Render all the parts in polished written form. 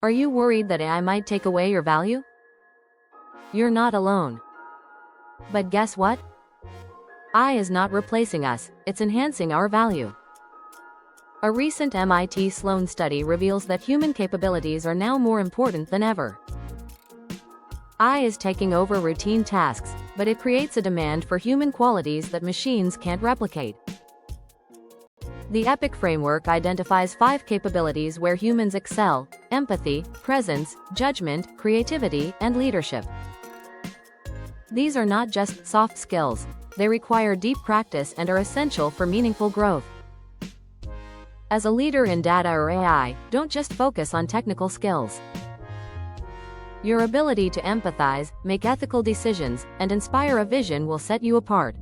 Are you worried that AI might take away your value? You're not alone. But guess what? AI is not replacing us, it's enhancing our value. A recent MIT Sloan study reveals that human capabilities are now more important than ever. AI is taking over routine tasks, but it creates a demand for human qualities that machines can't replicate. The EPIC framework identifies 5 capabilities where humans excel: empathy, presence, judgment, creativity, and leadership. These are not just soft skills, they require deep practice and are essential for meaningful growth. As a leader in data or AI, don't just focus on technical skills. Your ability to empathize, make ethical decisions, and inspire a vision will set you apart.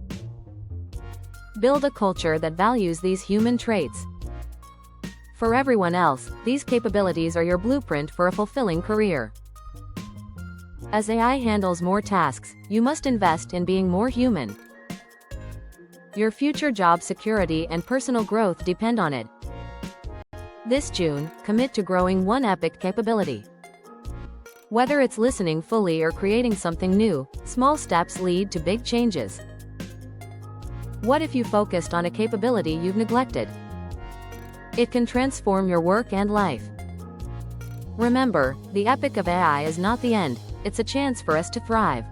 Build a culture that values these human traits. For everyone else, these capabilities are your blueprint for a fulfilling career. As AI handles more tasks, you must invest in being more human. Your future job security and personal growth depend on it. This June, commit to growing one EPIC capability. Whether it's listening fully or creating something new, small steps lead to big changes. What if you focused on a capability you've neglected? It can transform your work and life. Remember, the EPIC of AI is not the end, it's a chance for us to thrive.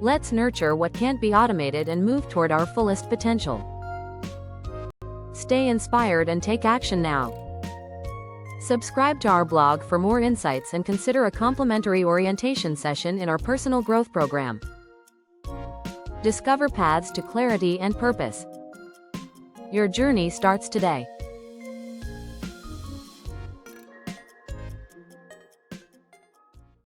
Let's nurture what can't be automated and move toward our fullest potential. Stay inspired and take action now. Subscribe to our blog for more insights and consider a complimentary orientation session in our personal growth program. Discover paths to clarity and purpose. Your journey starts today.